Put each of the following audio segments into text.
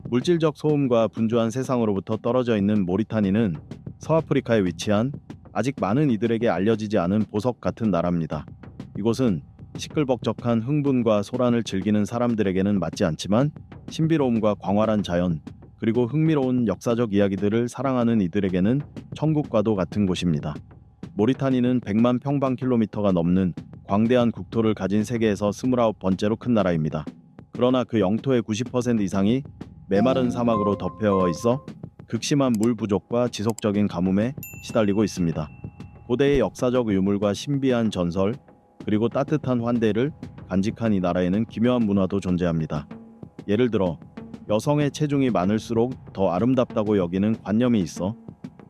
물질적 소음과 분주한 세상으로부터 떨어져 있는 모리타니는 서아프리카에 위치한 아직 많은 이들에게 알려지지 않은 보석 같은 나라입니다. 이곳은 시끌벅적한 흥분과 소란을 즐기는 사람들에게는 맞지 않지만 신비로움과 광활한 자연, 그리고 흥미로운 역사적 이야기들을 사랑하는 이들에게는 천국과도 같은 곳입니다. 모리타니는 100만 평방킬로미터가 넘는 광대한 국토를 가진 세계에서 29번째로 큰 나라입니다. 그러나 그 영토의 90% 이상이 메마른 사막으로 덮여 있어 극심한 물 부족과 지속적인 가뭄에 시달리고 있습니다. 고대의 역사적 유물과 신비한 전설, 그리고 따뜻한 환대를 간직한 이 나라에는 기묘한 문화도 존재합니다. 예를 들어 여성의 체중이 많을수록 더 아름답다고 여기는 관념이 있어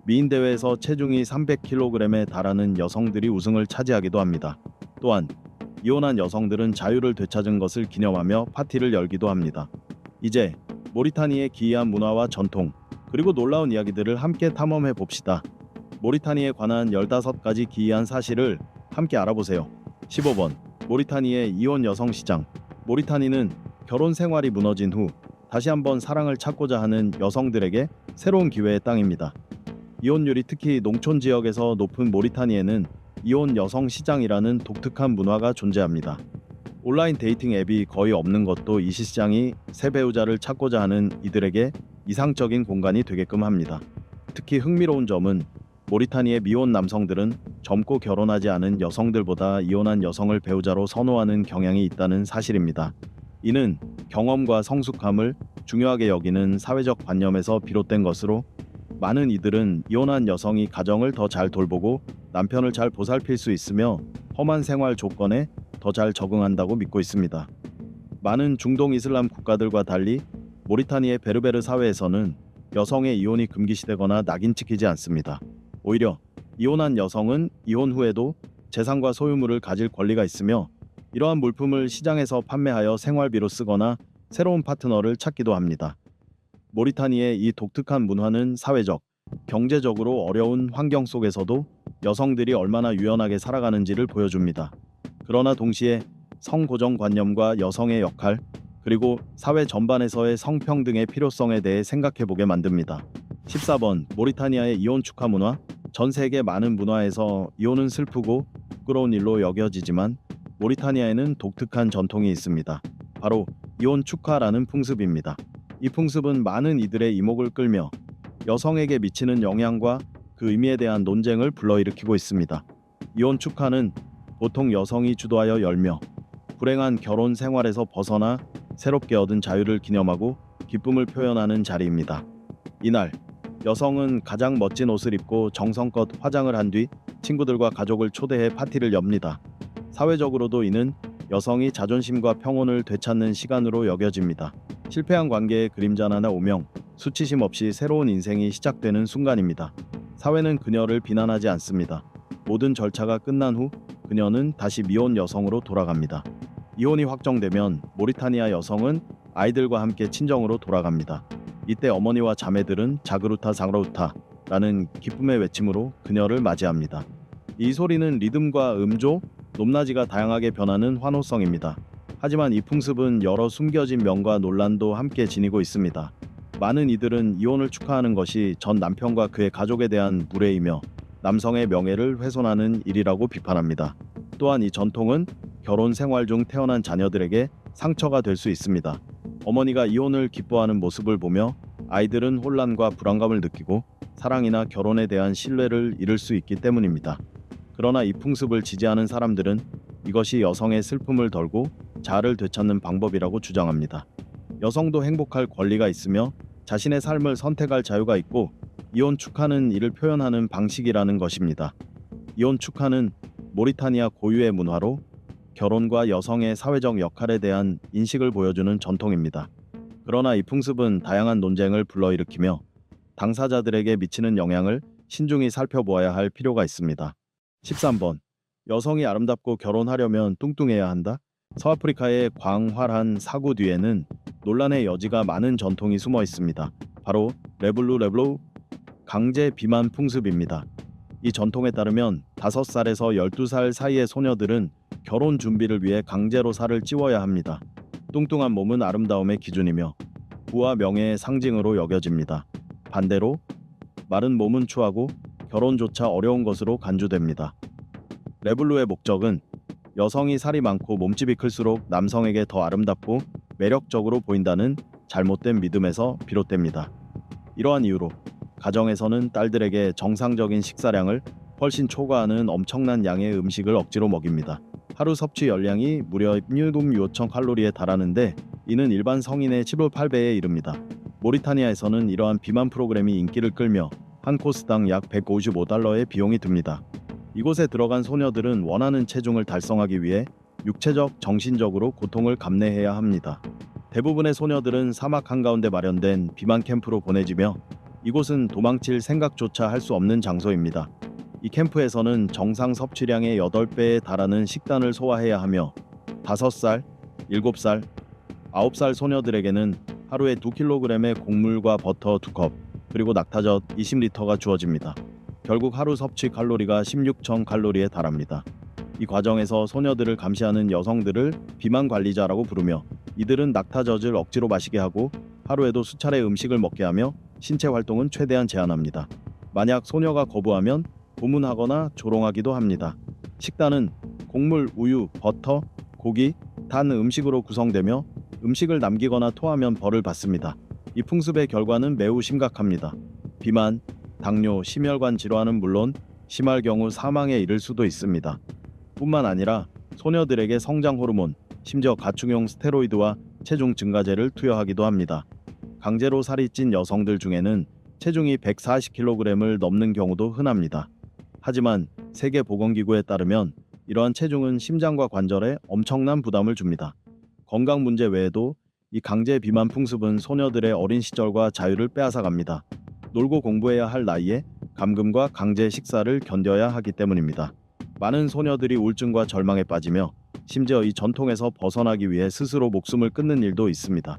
미인 대회에서 체중이 300kg에 달하는 여성들이 우승을 차지하기도 합니다. 또한 이혼한 여성들은 자유를 되찾은 것을 기념하며 파티를 열기도 합니다. 이제 모리타니의 기이한 문화와 전통, 그리고 놀라운 이야기들을 함께 탐험해 봅시다. 모리타니에 관한 15가지 기이한 사실을 함께 알아보세요. 15번. 모리타니의 이혼 여성 시장. 모리타니는 결혼 생활이 무너진 후 다시 한번 사랑을 찾고자 하는 여성들에게 새로운 기회의 땅입니다. 이혼율이 특히 농촌 지역에서 높은 모리타니에는 이혼 여성 시장이라는 독특한 문화가 존재합니다. 온라인 데이팅 앱이 거의 없는 것도 이 시장이 새 배우자를 찾고자 하는 이들에게 이상적인 공간이 되게끔 합니다. 특히 흥미로운 점은 모리타니의 미혼 남성들은 젊고 결혼하지 않은 여성들보다 이혼한 여성을 배우자로 선호하는 경향이 있다는 사실입니다. 이는 경험과 성숙함을 중요하게 여기는 사회적 관념에서 비롯된 것으로, 많은 이들은 이혼한 여성이 가정을 더 잘 돌보고 남편을 잘 보살필 수 있으며 험한 생활 조건에 더 잘 적응한다고 믿고 있습니다. 많은 중동 이슬람 국가들과 달리 모리타니의 베르베르 사회에서는 여성의 이혼이 금기시되거나 낙인 찍히지 않습니다. 오히려 이혼한 여성은 이혼 후에도 재산과 소유물을 가질 권리가 있으며 이러한 물품을 시장에서 판매하여 생활비로 쓰거나 새로운 파트너를 찾기도 합니다. 모리타니의 이 독특한 문화는 사회적, 경제적으로 어려운 환경 속에서도 여성들이 얼마나 유연하게 살아가는지를 보여줍니다. 그러나 동시에 성고정관념과 여성의 역할, 그리고 사회 전반에서의 성평등의 필요성에 대해 생각해보게 만듭니다. 14번. 모리타니아의 이혼 축하 문화. 전 세계 많은 문화에서 이혼은 슬프고 부끄러운 일로 여겨지지만 모리타니아에는 독특한 전통이 있습니다. 바로 이혼 축하라는 풍습입니다. 이 풍습은 많은 이들의 이목을 끌며 여성에게 미치는 영향과 그 의미에 대한 논쟁을 불러일으키고 있습니다. 이혼 축하는 보통 여성이 주도하여 열며 불행한 결혼 생활에서 벗어나 새롭게 얻은 자유를 기념하고 기쁨을 표현하는 자리입니다. 이날 여성은 가장 멋진 옷을 입고 정성껏 화장을 한 뒤 친구들과 가족을 초대해 파티를 엽니다. 사회적으로도 이는 여성이 자존심과 평온을 되찾는 시간으로 여겨집니다. 실패한 관계의 그림자나 오명, 수치심 없이 새로운 인생이 시작되는 순간입니다. 사회는 그녀를 비난하지 않습니다. 모든 절차가 끝난 후 그녀는 다시 미혼 여성으로 돌아갑니다. 이혼이 확정되면 모리타니아 여성은 아이들과 함께 친정으로 돌아갑니다. 이때 어머니와 자매들은 자그루타 장로우타라는 기쁨의 외침으로 그녀를 맞이합니다. 이 소리는 리듬과 음조, 높낮이가 다양하게 변하는 환호성입니다. 하지만 이 풍습은 여러 숨겨진 명과 논란도 함께 지니고 있습니다. 많은 이들은 이혼을 축하하는 것이 전 남편과 그의 가족에 대한 무례이며 남성의 명예를 훼손하는 일이라고 비판합니다. 또한 이 전통은 결혼 생활 중 태어난 자녀들에게 상처가 될 수 있습니다. 어머니가 이혼을 기뻐하는 모습을 보며 아이들은 혼란과 불안감을 느끼고 사랑이나 결혼에 대한 신뢰를 잃을 수 있기 때문입니다. 그러나 이 풍습을 지지하는 사람들은 이것이 여성의 슬픔을 덜고 자아를 되찾는 방법이라고 주장합니다. 여성도 행복할 권리가 있으며 자신의 삶을 선택할 자유가 있고 이혼 축하는 이를 표현하는 방식이라는 것입니다. 이혼 축하는 모리타니아 고유의 문화로 결혼과 여성의 사회적 역할에 대한 인식을 보여주는 전통입니다. 그러나 이 풍습은 다양한 논쟁을 불러일으키며 당사자들에게 미치는 영향을 신중히 살펴보아야 할 필요가 있습니다. 13번. 여성이 아름답고 결혼하려면 뚱뚱해야 한다. 서아프리카의 광활한 사구 뒤에는 논란의 여지가 많은 전통이 숨어 있습니다. 바로 레블루 강제 비만 풍습입니다. 이 전통에 따르면 5살에서 12살 사이의 소녀들은 결혼 준비를 위해 강제로 살을 찌워야 합니다. 뚱뚱한 몸은 아름다움의 기준이며 부와 명예의 상징으로 여겨집니다. 반대로 마른 몸은 추하고 결혼조차 어려운 것으로 간주됩니다. 레블루의 목적은 여성이 살이 많고 몸집이 클수록 남성에게 더 아름답고 매력적으로 보인다는 잘못된 믿음에서 비롯됩니다. 이러한 이유로 가정에서는 딸들에게 정상적인 식사량을 훨씬 초과하는 엄청난 양의 음식을 억지로 먹입니다. 하루 섭취 열량이 무려 16,500칼로리에 달하는데 이는 일반 성인의 18배에 이릅니다. 모리타니아에서는 이러한 비만 프로그램이 인기를 끌며 한 코스당 약 $155의 비용이 듭니다. 이곳에 들어간 소녀들은 원하는 체중을 달성하기 위해 육체적, 정신적으로 고통을 감내해야 합니다. 대부분의 소녀들은 사막 한가운데 마련된 비만 캠프로 보내지며 이곳은 도망칠 생각조차 할 수 없는 장소입니다. 이 캠프에서는 정상 섭취량의 8배에 달하는 식단을 소화해야 하며 5살, 7살, 9살 소녀들에게는 하루에 2kg의 곡물과 버터 2컵, 그리고 낙타젓 20리터가 주어집니다. 결국 하루 섭취 칼로리가 16,000칼로리에 달합니다. 이 과정에서 소녀들을 감시하는 여성들을 비만 관리자라고 부르며 이들은 낙타젓을 억지로 마시게 하고 하루에도 수차례 음식을 먹게 하며 신체 활동은 최대한 제한합니다. 만약 소녀가 거부하면 고문하거나 조롱하기도 합니다. 식단은 곡물, 우유, 버터, 고기, 단 음식으로 구성되며 음식을 남기거나 토하면 벌을 받습니다. 이 풍습의 결과는 매우 심각합니다. 비만, 당뇨, 심혈관 질환은 물론 심할 경우 사망에 이를 수도 있습니다. 뿐만 아니라 소녀들에게 성장 호르몬, 심지어 가축용 스테로이드와 체중 증가제를 투여하기도 합니다. 강제로 살이 찐 여성들 중에는 체중이 140kg을 넘는 경우도 흔합니다. 하지만 세계보건기구에 따르면 이러한 체중은 심장과 관절에 엄청난 부담을 줍니다. 건강 문제 외에도 이 강제 비만 풍습은 소녀들의 어린 시절과 자유를 빼앗아갑니다. 놀고 공부해야 할 나이에 감금과 강제 식사를 견뎌야 하기 때문입니다. 많은 소녀들이 우울증과 절망에 빠지며 심지어 이 전통에서 벗어나기 위해 스스로 목숨을 끊는 일도 있습니다.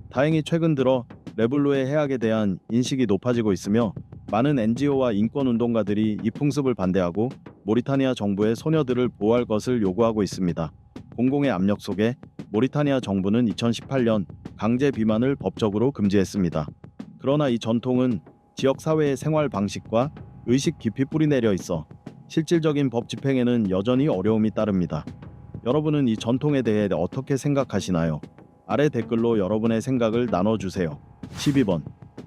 다행히 최근 들어 레블루의 해악에 대한 인식이 높아지고 있으며 많은 NGO와 인권운동가들이 이 풍습을 반대하고 모리타니아 정부에 소녀들을 보호할 것을 요구하고 있습니다. 공공의 압력 속에 모리타니아 정부는 2018년 강제 비만을 법적으로 금지했습니다. 그러나 이 전통은 지역 사회의 생활 방식과 의식 깊이 뿌리내려 있어 실질적인 법 집행에는 여전히 어려움이 따릅니다. 여러분은 이 전통에 대해 어떻게 생각하시나요? 아래 댓글로 여러분의 생각을 나눠주세요. 12번.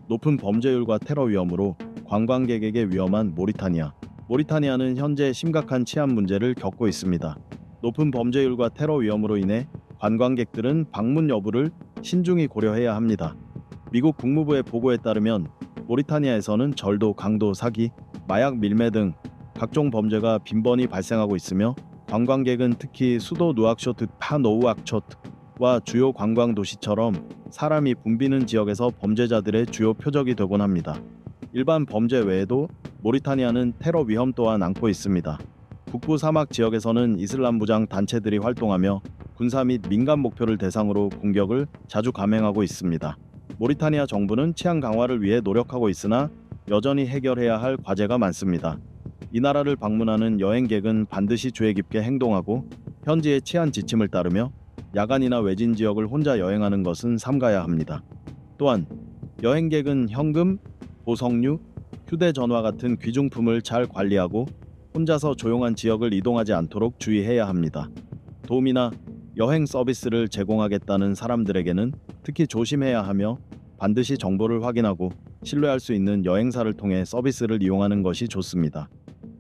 높은 범죄율과 테러 위험으로 관광객에게 위험한 모리타니아. 모리타니아는 현재 심각한 치안 문제를 겪고 있습니다. 높은 범죄율과 테러 위험으로 인해 관광객들은 방문 여부를 신중히 고려해야 합니다. 미국 국무부의 보고에 따르면 모리타니아에서는 절도, 강도, 사기, 마약 밀매 등 각종 범죄가 빈번히 발생하고 있으며 관광객은 특히 수도 누악쇼트, 파노우악초트와 주요 관광 도시처럼 사람이 붐비는 지역에서 범죄자들의 주요 표적이 되곤 합니다. 일반 범죄 외에도 모리타니아는 테러 위험 또한 안고 있습니다. 북부 사막 지역에서는 이슬람 무장 단체들이 활동하며 군사 및 민간 목표를 대상으로 공격을 자주 감행하고 있습니다. 모리타니아 정부는 치안 강화를 위해 노력하고 있으나 여전히 해결해야 할 과제가 많습니다. 이 나라를 방문하는 여행객은 반드시 주의 깊게 행동하고 현지의 치안 지침을 따르며 야간이나 외진 지역을 혼자 여행하는 것은 삼가야 합니다. 또한 여행객은 현금, 보석류, 휴대전화 같은 귀중품을 잘 관리하고 혼자서 조용한 지역을 이동하지 않도록 주의해야 합니다. 도움이나 여행 서비스를 제공하겠다는 사람들에게는 특히 조심해야 하며 반드시 정보를 확인하고 신뢰할 수 있는 여행사를 통해 서비스를 이용하는 것이 좋습니다.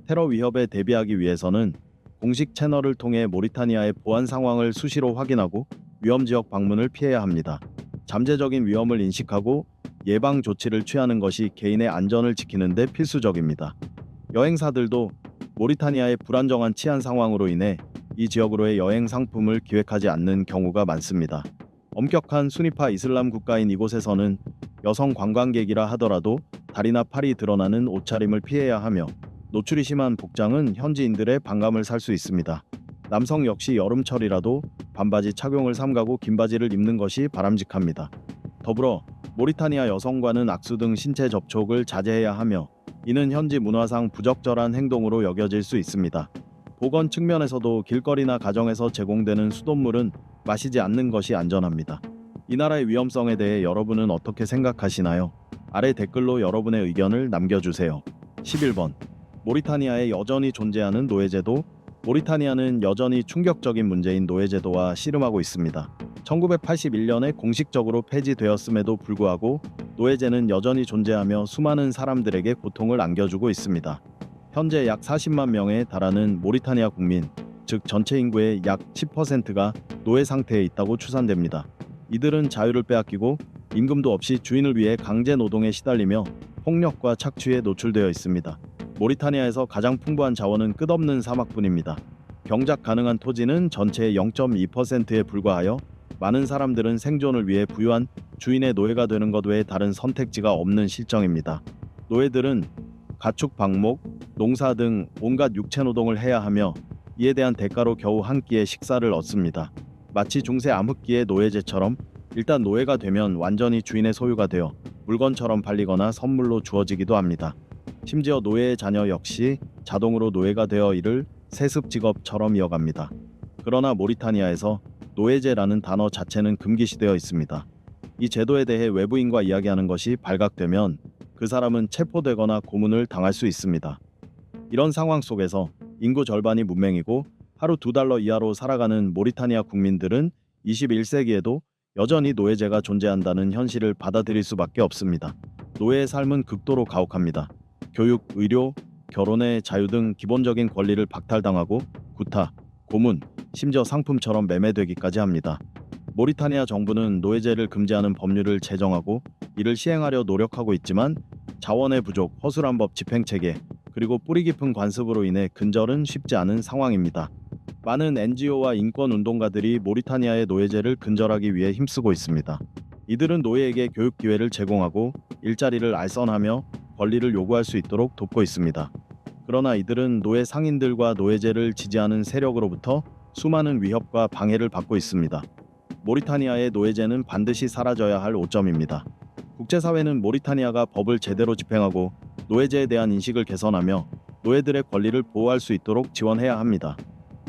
테러 위협에 대비하기 위해서는 공식 채널을 통해 모리타니아의 보안 상황을 수시로 확인하고 위험 지역 방문을 피해야 합니다. 잠재적인 위험을 인식하고 예방 조치를 취하는 것이 개인의 안전을 지키는 데 필수적입니다. 여행사들도 모리타니아의 불안정한 치안 상황으로 인해 이 지역으로의 여행 상품을 기획하지 않는 경우가 많습니다. 엄격한 수니파 이슬람 국가인 이곳에서는 여성 관광객이라 하더라도 다리나 팔이 드러나는 옷차림을 피해야 하며 노출이 심한 복장은 현지인들의 반감을 살 수 있습니다. 남성 역시 여름철이라도 반바지 착용을 삼가고 긴 바지를 입는 것이 바람직합니다. 더불어 모리타니아 여성과는 악수 등 신체 접촉을 자제해야 하며 이는 현지 문화상 부적절한 행동으로 여겨질 수 있습니다. 보건 측면에서도 길거리나 가정에서 제공되는 수돗물은 마시지 않는 것이 안전합니다. 이 나라의 위험성에 대해 여러분은 어떻게 생각하시나요? 아래 댓글로 여러분의 의견을 남겨주세요. 11번. 모리타니아에 여전히 존재하는 노예제도. 모리타니아는 여전히 충격적인 문제인 노예제도와 씨름하고 있습니다. 1981년에 공식적으로 폐지되었음에도 불구하고 노예제는 여전히 존재하며 수많은 사람들에게 고통을 안겨주고 있습니다. 현재 약 40만 명에 달하는 모리타니아 국민, 즉 전체 인구의 약 10%가 노예 상태에 있다고 추산됩니다. 이들은 자유를 빼앗기고 임금도 없이 주인을 위해 강제 노동에 시달리며 폭력과 착취에 노출되어 있습니다. 모리타니아에서 가장 풍부한 자원은 끝없는 사막뿐입니다. 경작 가능한 토지는 전체의 0.2%에 불과하여 많은 사람들은 생존을 위해 부유한 주인의 노예가 되는 것 외에 다른 선택지가 없는 실정입니다. 노예들은 가축 방목, 농사 등 온갖 육체 노동을 해야 하며 이에 대한 대가로 겨우 한 끼의 식사를 얻습니다. 마치 중세 암흑기의 노예제처럼 일단 노예가 되면 완전히 주인의 소유가 되어 물건처럼 팔리거나 선물로 주어지기도 합니다. 심지어 노예의 자녀 역시 자동으로 노예가 되어 이를 세습 직업처럼 이어갑니다. 그러나 모리타니아에서 노예제라는 단어 자체는 금기시되어 있습니다. 이 제도에 대해 외부인과 이야기하는 것이 발각되면 그 사람은 체포되거나 고문을 당할 수 있습니다. 이런 상황 속에서 인구 절반이 문맹이고 하루 $2 이하로 살아가는 모리타니아 국민들은 21세기에도 여전히 노예제가 존재한다는 현실을 받아들일 수밖에 없습니다. 노예의 삶은 극도로 가혹합니다. 교육, 의료, 결혼의 자유 등 기본적인 권리를 박탈당하고 구타, 고문, 심지어 상품처럼 매매되기까지 합니다. 모리타니아 정부는 노예제를 금지하는 법률을 제정하고 이를 시행하려 노력하고 있지만 자원의 부족, 허술한 법 집행체계, 그리고 뿌리 깊은 관습으로 인해 근절은 쉽지 않은 상황입니다. 많은 NGO와 인권운동가들이 모리타니아의 노예제를 근절하기 위해 힘쓰고 있습니다. 이들은 노예에게 교육 기회를 제공하고 일자리를 알선하며 권리를 요구할 수 있도록 돕고 있습니다. 그러나 이들은 노예 상인들과 노예제를 지지하는 세력으로부터 수많은 위협과 방해를 받고 있습니다. 모리타니아의 노예제는 반드시 사라져야 할 오점입니다. 국제사회는 모리타니아가 법을 제대로 집행하고 노예제에 대한 인식을 개선하며 노예들의 권리를 보호할 수 있도록 지원해야 합니다.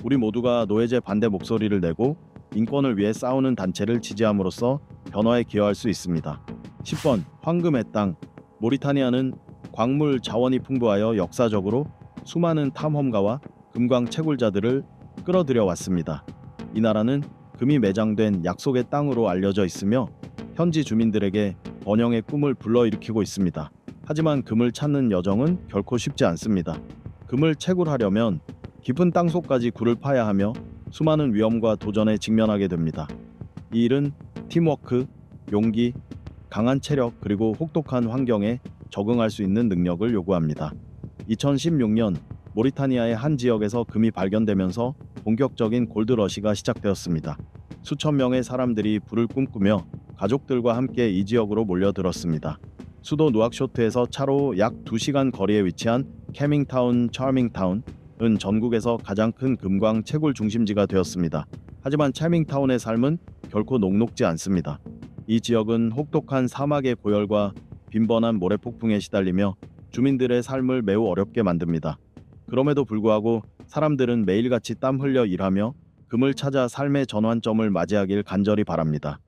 우리 모두가 노예제 반대 목소리를 내고 인권을 위해 싸우는 단체를 지지함으로써 변화에 기여할 수 있습니다. 10번. 황금의 땅. 모리타니아는 광물 자원이 풍부하여 역사적으로 수많은 탐험가와 금광 채굴자들을 끌어들여 왔습니다. 이 나라는 금이 매장된 약속의 땅으로 알려져 있으며 현지 주민들에게 번영의 꿈을 불러일으키고 있습니다. 하지만 금을 찾는 여정은 결코 쉽지 않습니다. 금을 채굴하려면 깊은 땅속까지 굴을 파야 하며 수많은 위험과 도전에 직면하게 됩니다. 이 일은 팀워크, 용기, 강한 체력 그리고 혹독한 환경에 적응할 수 있는 능력을 요구합니다. 2016년 모리타니아의 한 지역에서 금이 발견되면서 본격적인 골드러시가 시작되었습니다. 수천 명의 사람들이 부를 꿈꾸며 가족들과 함께 이 지역으로 몰려들었습니다. 수도 누악쇼트에서 차로 약 2시간 거리에 위치한 캐밍타운, 차밍타운은 전국에서 가장 큰 금광 채굴 중심지가 되었습니다. 하지만 차밍타운의 삶은 결코 녹록지 않습니다. 이 지역은 혹독한 사막의 고열과 빈번한 모래폭풍에 시달리며 주민들의 삶을 매우 어렵게 만듭니다. 그럼에도 불구하고 사람들은 매일같이 땀 흘려 일하며 금을 찾아 삶의 전환점을 맞이하길 간절히 바랍니다.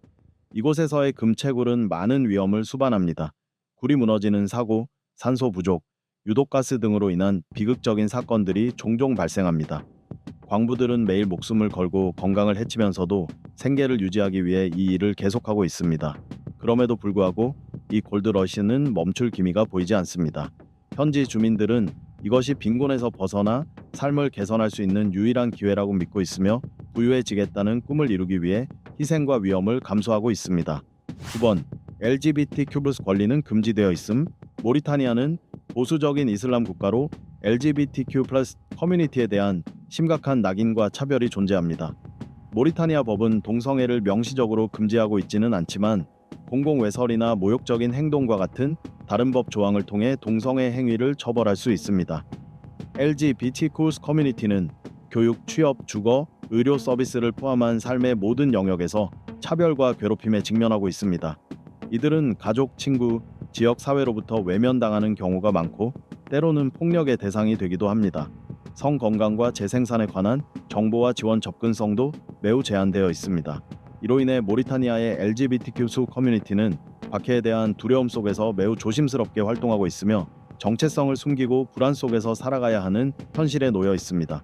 이곳에서의 금채굴은 많은 위험을 수반합니다. 굴이 무너지는 사고, 산소 부족, 유독가스 등으로 인한 비극적인 사건들이 종종 발생합니다. 광부들은 매일 목숨을 걸고 건강을 해치면서도 생계를 유지하기 위해 이 일을 계속하고 있습니다. 그럼에도 불구하고 이 골드러시는 멈출 기미가 보이지 않습니다. 현지 주민들은 이것이 빈곤에서 벗어나 삶을 개선할 수 있는 유일한 기회라고 믿고 있으며 부유해지겠다는 꿈을 이루기 위해 희생과 위험을 감수하고 있습니다. 9번. LGBTQ+ 권리는 금지되어 있음. 모리타니아는 보수적인 이슬람 국가로 LGBTQ+ 커뮤니티에 대한 심각한 낙인과 차별이 존재합니다. 모리타니아 법은 동성애를 명시적으로 금지하고 있지는 않지만 공공외설이나 모욕적인 행동과 같은 다른 법 조항을 통해 동성애 행위를 처벌할 수 있습니다. LGBTQ 커뮤니티는 교육, 취업, 주거, 의료 서비스를 포함한 삶의 모든 영역에서 차별과 괴롭힘에 직면하고 있습니다. 이들은 가족, 친구, 지역 사회로부터 외면당하는 경우가 많고 때로는 폭력의 대상이 되기도 합니다. 성 건강과 재생산에 관한 정보와 지원 접근성도 매우 제한되어 있습니다. 이로 인해 모리타니아의 LGBTQ 수 커뮤니티는 박해에 대한 두려움 속에서 매우 조심스럽게 활동하고 있으며 정체성을 숨기고 불안 속에서 살아가야 하는 현실에 놓여 있습니다.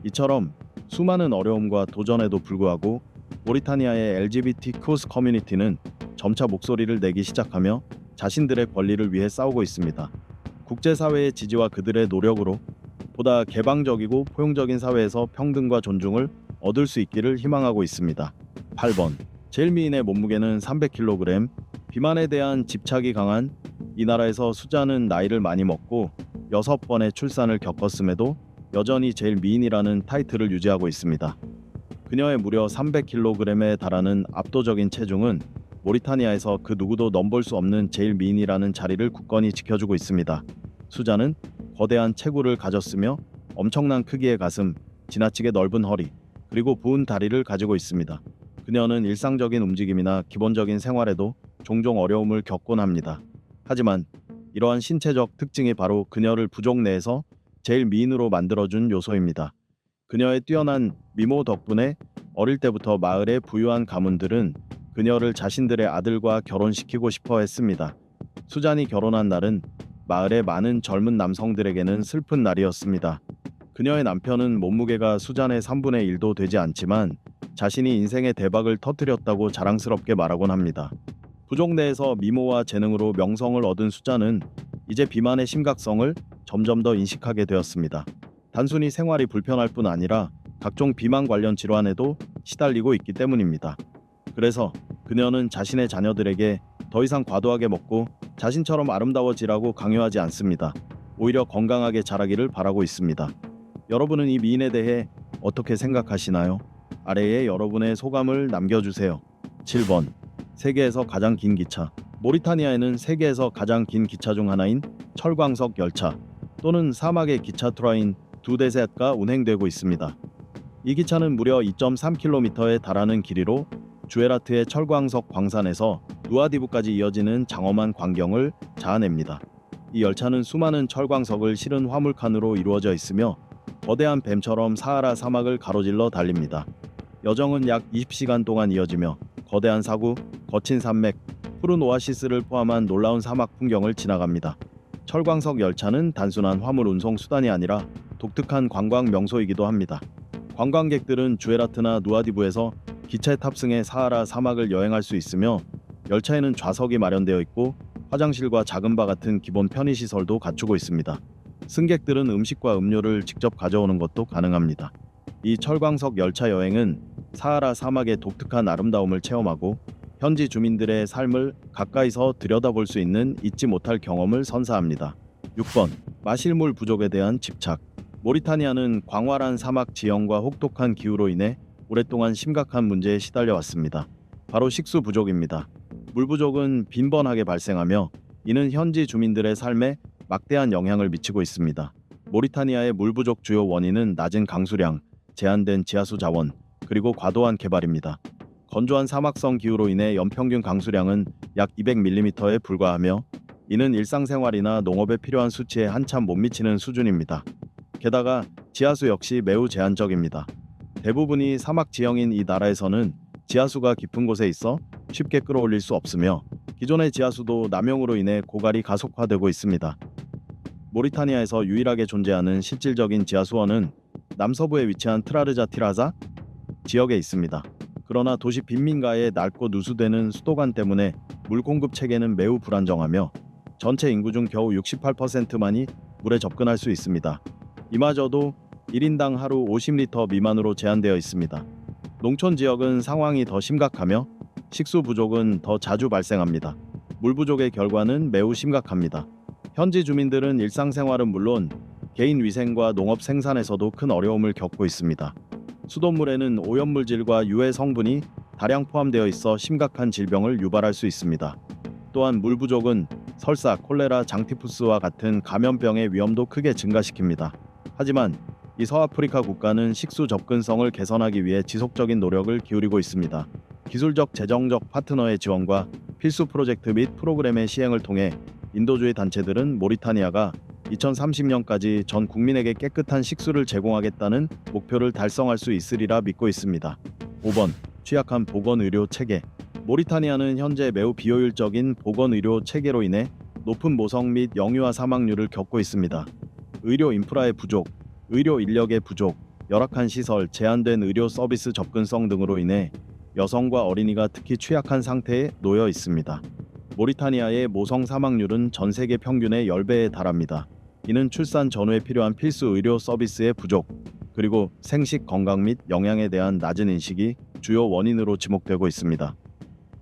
이처럼 수많은 어려움과 도전에도 불구하고 모리타니아의 LGBTQ 커뮤니티는 점차 목소리를 내기 시작하며 자신들의 권리를 위해 싸우고 있습니다. 국제사회의 지지와 그들의 노력으로 보다 개방적이고 포용적인 사회에서 평등과 존중을 얻을 수 있기를 희망하고 있습니다. 8번. 제일미인의 몸무게는 300kg. 비만에 대한 집착이 강한 이 나라에서 수자는 나이를 많이 먹고 6번의 출산을 겪었음에도 여전히 제일 미인이라는 타이틀을 유지하고 있습니다. 그녀의 무려 300kg에 달하는 압도적인 체중은 모리타니아에서 그 누구도 넘볼 수 없는 제일 미인이라는 자리를 굳건히 지켜주고 있습니다. 수자는 거대한 체구를 가졌으며 엄청난 크기의 가슴, 지나치게 넓은 허리, 그리고 부은 다리를 가지고 있습니다. 그녀는 일상적인 움직임이나 기본적인 생활에도 종종 어려움을 겪곤 합니다. 하지만 이러한 신체적 특징이 바로 그녀를 부족 내에서 제일 미인으로 만들어준 요소입니다. 그녀의 뛰어난 미모 덕분에 어릴 때부터 마을의 부유한 가문들은 그녀를 자신들의 아들과 결혼시키고 싶어 했습니다. 수잔이 결혼한 날은 마을의 많은 젊은 남성들에게는 슬픈 날이었습니다. 그녀의 남편은 몸무게가 수잔의 3분의 1도 되지 않지만 자신이 인생의 대박을 터뜨렸다고 자랑스럽게 말하곤 합니다. 부족 내에서 미모와 재능으로 명성을 얻은 수잔은 이제 비만의 심각성을 점점 더 인식하게 되었습니다. 단순히 생활이 불편할 뿐 아니라 각종 비만 관련 질환에도 시달리고 있기 때문입니다. 그래서 그녀는 자신의 자녀들에게 더 이상 과도하게 먹고 자신처럼 아름다워지라고 강요하지 않습니다. 오히려 건강하게 자라기를 바라고 있습니다. 여러분은 이 미인에 대해 어떻게 생각하시나요? 아래에 여러분의 소감을 남겨주세요. 7번. 세계에서 가장 긴 기차. 모리타니아에는 세계에서 가장 긴 기차 중 하나인 철광석 열차 또는 사막의 기차 트라인 두 대세가 운행되고 있습니다. 이 기차는 무려 2.3km에 달하는 길이로 주에라트의 철광석 광산에서 누아디부까지 이어지는 장엄한 광경을 자아냅니다. 이 열차는 수많은 철광석을 실은 화물칸으로 이루어져 있으며 거대한 뱀처럼 사하라 사막을 가로질러 달립니다. 여정은 약 20시간 동안 이어지며 거대한 사구, 거친 산맥, 푸른 오아시스를 포함한 놀라운 사막 풍경을 지나갑니다. 철광석 열차는 단순한 화물 운송 수단이 아니라 독특한 관광 명소이기도 합니다. 관광객들은 주에라트나 누아디부에서 기차에 탑승해 사하라 사막을 여행할 수 있으며 열차에는 좌석이 마련되어 있고 화장실과 작은 바 같은 기본 편의시설도 갖추고 있습니다. 승객들은 음식과 음료를 직접 가져오는 것도 가능합니다. 이 철광석 열차 여행은 사하라 사막의 독특한 아름다움을 체험하고 현지 주민들의 삶을 가까이서 들여다볼 수 있는 잊지 못할 경험을 선사합니다. 6번. 마실 물 부족에 대한 집착. 모리타니아는 광활한 사막 지형과 혹독한 기후로 인해 오랫동안 심각한 문제에 시달려왔습니다. 바로 식수 부족입니다. 물 부족은 빈번하게 발생하며 이는 현지 주민들의 삶에 막대한 영향을 미치고 있습니다. 모리타니아의 물 부족 주요 원인은 낮은 강수량, 제한된 지하수 자원, 그리고 과도한 개발입니다. 건조한 사막성 기후로 인해 연평균 강수량은 약 200mm에 불과하며 이는 일상생활이나 농업에 필요한 수치에 한참 못 미치는 수준입니다. 게다가 지하수 역시 매우 제한적입니다. 대부분이 사막 지형인 이 나라에서는 지하수가 깊은 곳에 있어 쉽게 끌어올릴 수 없으며 기존의 지하수도 남용으로 인해 고갈이 가속화되고 있습니다. 모리타니아에서 유일하게 존재하는 실질적인 지하수원은 남서부에 위치한 트라르자티라자 지역에 있습니다. 그러나 도시 빈민가의 넓고 누수되는 수도관 때문에 물 공급 체계는 매우 불안정하며 전체 인구 중 겨우 68%만이 물에 접근할 수 있습니다. 이마저도 1인당 하루 50리터 미만으로 제한되어 있습니다. 농촌 지역은 상황이 더 심각하며 식수 부족은 더 자주 발생합니다. 물 부족의 결과는 매우 심각합니다. 현지 주민들은 일상생활은 물론 개인 위생과 농업 생산에서도 큰 어려움을 겪고 있습니다. 수돗물에는 오염물질과 유해 성분이 다량 포함되어 있어 심각한 질병을 유발할 수 있습니다. 또한 물 부족은 설사, 콜레라, 장티푸스와 같은 감염병의 위험도 크게 증가시킵니다. 하지만 이 서아프리카 국가는 식수 접근성을 개선하기 위해 지속적인 노력을 기울이고 있습니다. 기술적, 재정적 파트너의 지원과 필수 프로젝트 및 프로그램의 시행을 통해 인도주의 단체들은 모리타니아가 2030년까지 전 국민에게 깨끗한 식수를 제공하겠다는 목표를 달성할 수 있으리라 믿고 있습니다. 5번. 취약한 보건의료 체계. 모리타니아는 현재 매우 비효율적인 보건의료 체계로 인해 높은 모성 및 영유아 사망률을 겪고 있습니다. 의료 인프라의 부족, 의료 인력의 부족, 열악한 시설, 제한된 의료 서비스 접근성 등으로 인해 여성과 어린이가 특히 취약한 상태에 놓여 있습니다. 모리타니아의 모성 사망률은 전 세계 평균의 10배에 달합니다. 이는 출산 전후에 필요한 필수 의료 서비스의 부족, 그리고 생식 건강 및 영양에 대한 낮은 인식이 주요 원인으로 지목되고 있습니다.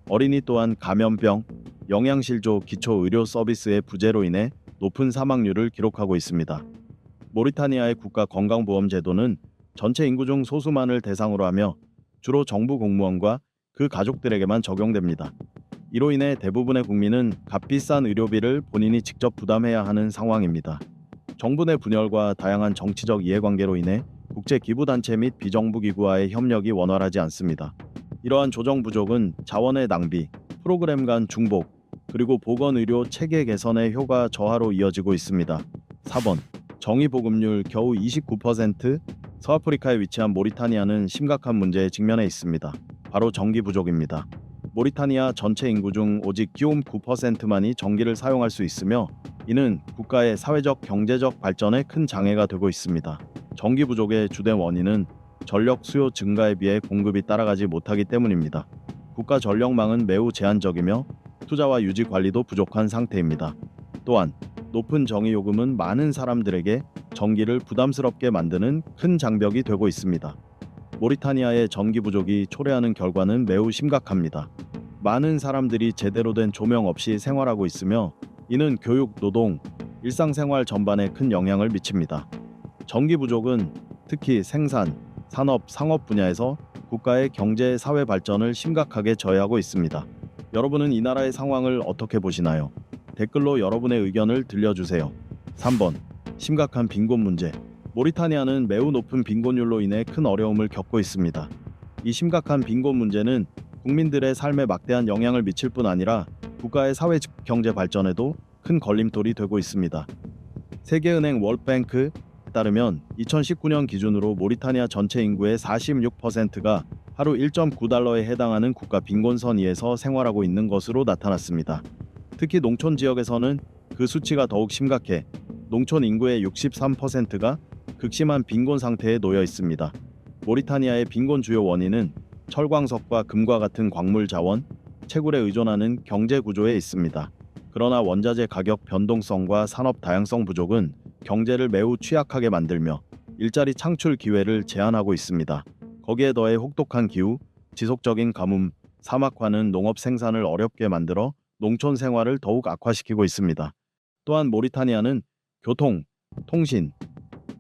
어린이 또한 감염병, 영양실조 기초 의료 서비스의 부재로 인해 높은 사망률을 기록하고 있습니다. 모리타니아의 국가 건강보험 제도는 전체 인구 중 소수만을 대상으로 하며 주로 정부 공무원과 그 가족들에게만 적용됩니다. 이로 인해 대부분의 국민은 값비싼 의료비를 본인이 직접 부담해야 하는 상황입니다. 정부 내 분열과 다양한 정치적 이해관계로 인해 국제 기부단체 및 비정부 기구와의 협력이 원활하지 않습니다. 이러한 조정 부족은 자원의 낭비, 프로그램 간 중복, 그리고 보건의료 체계 개선의 효과 저하로 이어지고 있습니다. 4번. 정의 보급률 겨우 29%. 서아프리카에 위치한 모리타니아는 심각한 문제에 직면해 있습니다. 바로 전기 부족입니다. 모리타니아 전체 인구 중 오직 기욤 9%만이 전기를 사용할 수 있으며 이는 국가의 사회적 경제적 발전에 큰 장애가 되고 있습니다. 전기 부족의 주된 원인은 전력 수요 증가에 비해 공급이 따라가지 못하기 때문입니다. 국가 전력망은 매우 제한적이며 투자와 유지 관리도 부족한 상태입니다. 또한 높은 전기 요금은 많은 사람들에게 전기를 부담스럽게 만드는 큰 장벽이 되고 있습니다. 모리타니아의 전기 부족이 초래하는 결과는 매우 심각합니다. 많은 사람들이 제대로 된 조명 없이 생활하고 있으며 이는 교육, 노동, 일상생활 전반에 큰 영향을 미칩니다. 전기 부족은 특히 생산, 산업, 상업 분야에서 국가의 경제, 사회 발전을 심각하게 저해하고 있습니다. 여러분은 이 나라의 상황을 어떻게 보시나요? 댓글로 여러분의 의견을 들려주세요. 3번. 심각한 빈곤 문제. 모리타니아는 매우 높은 빈곤율로 인해 큰 어려움을 겪고 있습니다. 이 심각한 빈곤 문제는 국민들의 삶에 막대한 영향을 미칠 뿐 아니라 국가의 사회 경제 발전에도 큰 걸림돌이 되고 있습니다. 세계은행 월뱅크에 따르면 2019년 기준으로 모리타니아 전체 인구의 46%가 하루 1.9달러에 해당하는 국가 빈곤선 위에서 생활하고 있는 것으로 나타났습니다. 특히 농촌 지역에서는 그 수치가 더욱 심각해 농촌 인구의 63%가 극심한 빈곤 상태에 놓여 있습니다. 모리타니아의 빈곤 주요 원인은 철광석과 금과 같은 광물 자원, 채굴에 의존하는 경제 구조에 있습니다. 그러나 원자재 가격 변동성과 산업 다양성 부족은 경제를 매우 취약하게 만들며 일자리 창출 기회를 제한하고 있습니다. 거기에 더해 혹독한 기후, 지속적인 가뭄, 사막화는 농업 생산을 어렵게 만들어 농촌 생활을 더욱 악화시키고 있습니다. 또한 모리타니아는 교통, 통신,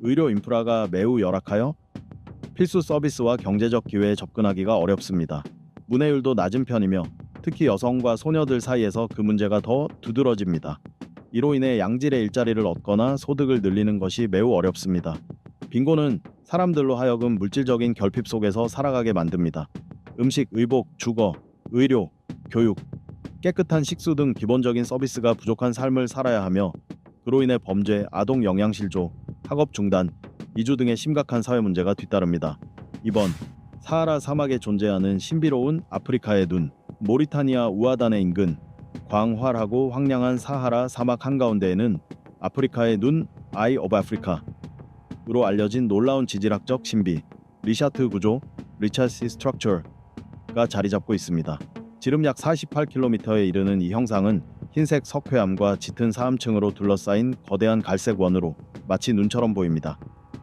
의료 인프라가 매우 열악하여 필수 서비스와 경제적 기회에 접근하기가 어렵습니다. 문해율도 낮은 편이며 특히 여성과 소녀들 사이에서 그 문제가 더 두드러집니다. 이로 인해 양질의 일자리를 얻거나 소득을 늘리는 것이 매우 어렵습니다. 빈곤은 사람들로 하여금 물질적인 결핍 속에서 살아가게 만듭니다. 음식, 의복, 주거, 의료, 교육, 깨끗한 식수 등 기본적인 서비스가 부족한 삶을 살아야 하며 그로 인해 범죄, 아동 영양실조, 학업 중단, 이주 등의 심각한 사회 문제가 뒤따릅니다. 2번. 사하라 사막에 존재하는 신비로운 아프리카의 눈. 모리타니아 우아단의 인근 광활하고 황량한 사하라 사막 한가운데에는 아프리카의 눈, 아이 오브 아프리카로 알려진 놀라운 지질학적 신비 리샤트 구조, 리차시 스트럭처가 자리 잡고 있습니다. 지름 약 48km에 이르는 이 형상은 흰색 석회암과 짙은 사암층으로 둘러싸인 거대한 갈색 원으로 마치 눈처럼 보입니다.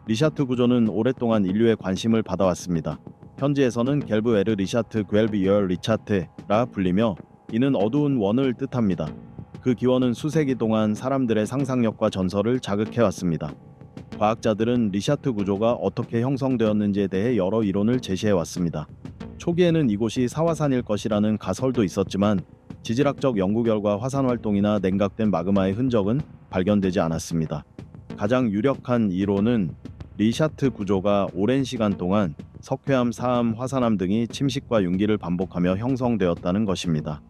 리샤트 구조는 오랫동안 인류의 관심을 받아왔습니다. 현지에서는 겔브 에르 리샤트 괸비어 리차테라 불리며 이는 어두운 원을 뜻합니다. 그 기원은 수세기 동안 사람들의 상상력과 전설을 자극해왔습니다. 과학자들은 리샤트 구조가 어떻게 형성되었는지에 대해 여러 이론을 제시해왔습니다. 초기에는 이곳이 사화산일 것이라는 가설도 있었지만 지질학적 연구 결과 화산 활동이나 냉각된 마그마의 흔적은 발견되지 않았습니다. 가장 유력한 이론은 리샤트 구조가 오랜 시간 동안 석회암, 사암, 화산암 등이 침식과 융기를 반복하며 형성되었다는 것입니다.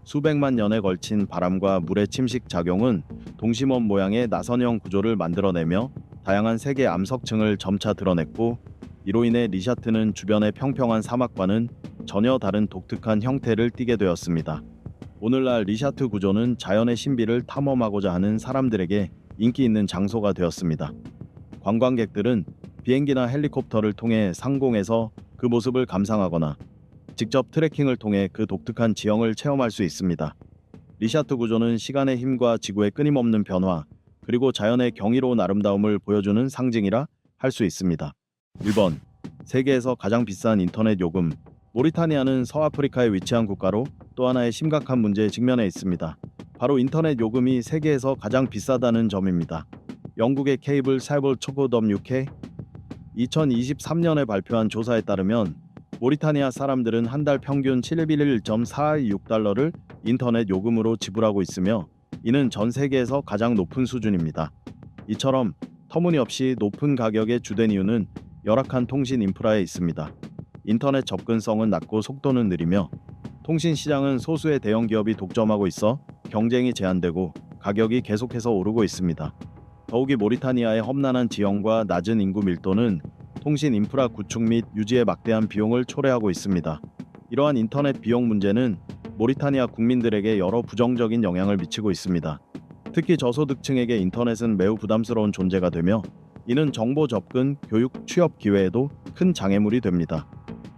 수백만 년에 걸친 바람과 물의 침식 작용은 동심원 모양의 나선형 구조를 만들어내며 다양한 색의 암석층을 점차 드러냈고 이로 인해 리샤트는 주변의 평평한 사막과는 전혀 다른 독특한 형태를 띠게 되었습니다. 오늘날 리샤트 구조는 자연의 신비를 탐험하고자 하는 사람들에게 인기 있는 장소가 되었습니다. 관광객들은 비행기나 헬리콥터를 통해 상공에서 그 모습을 감상하거나 직접 트레킹을 통해 그 독특한 지형을 체험할 수 있습니다. 리샤트 구조는 시간의 힘과 지구의 끊임없는 변화, 그리고 자연의 경이로운 아름다움을 보여주는 상징이라 할 수 있습니다. 1번. 세계에서 가장 비싼 인터넷 요금. 모리타니아는 서아프리카에 위치한 국가로 또 하나의 심각한 문제에 직면해 있습니다. 바로 인터넷 요금이 세계에서 가장 비싸다는 점입니다. 영국의 케이블 사이버 초고 WK 2023년에 발표한 조사에 따르면 모리타니아 사람들은 한 달 평균 711.46달러를 인터넷 요금으로 지불하고 있으며 이는 전 세계에서 가장 높은 수준입니다. 이처럼 터무니없이 높은 가격의 주된 이유는 열악한 통신 인프라에 있습니다. 인터넷 접근성은 낮고 속도는 느리며 통신 시장은 소수의 대형 기업이 독점하고 있어 경쟁이 제한되고 가격이 계속해서 오르고 있습니다. 더욱이 모리타니아의 험난한 지형과 낮은 인구 밀도는 통신 인프라 구축 및 유지에 막대한 비용을 초래하고 있습니다. 이러한 인터넷 비용 문제는 모리타니아 국민들에게 여러 부정적인 영향을 미치고 있습니다. 특히 저소득층에게 인터넷은 매우 부담스러운 존재가 되며 이는 정보 접근, 교육, 취업 기회에도 큰 장애물이 됩니다.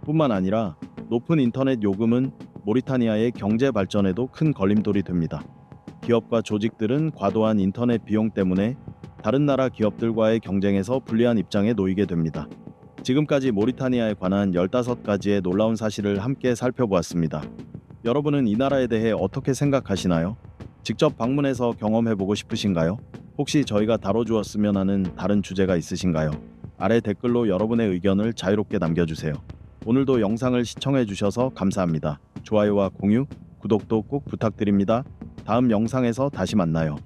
뿐만 아니라 높은 인터넷 요금은 모리타니아의 경제 발전에도 큰 걸림돌이 됩니다. 기업과 조직들은 과도한 인터넷 비용 때문에 다른 나라 기업들과의 경쟁에서 불리한 입장에 놓이게 됩니다. 지금까지 모리타니아에 관한 15가지의 놀라운 사실을 함께 살펴보았습니다. 여러분은 이 나라에 대해 어떻게 생각하시나요? 직접 방문해서 경험해보고 싶으신가요? 혹시 저희가 다뤄주었으면 하는 다른 주제가 있으신가요? 아래 댓글로 여러분의 의견을 자유롭게 남겨주세요. 오늘도 영상을 시청해주셔서 감사합니다. 좋아요와 공유, 구독도 꼭 부탁드립니다. 다음 영상에서 다시 만나요.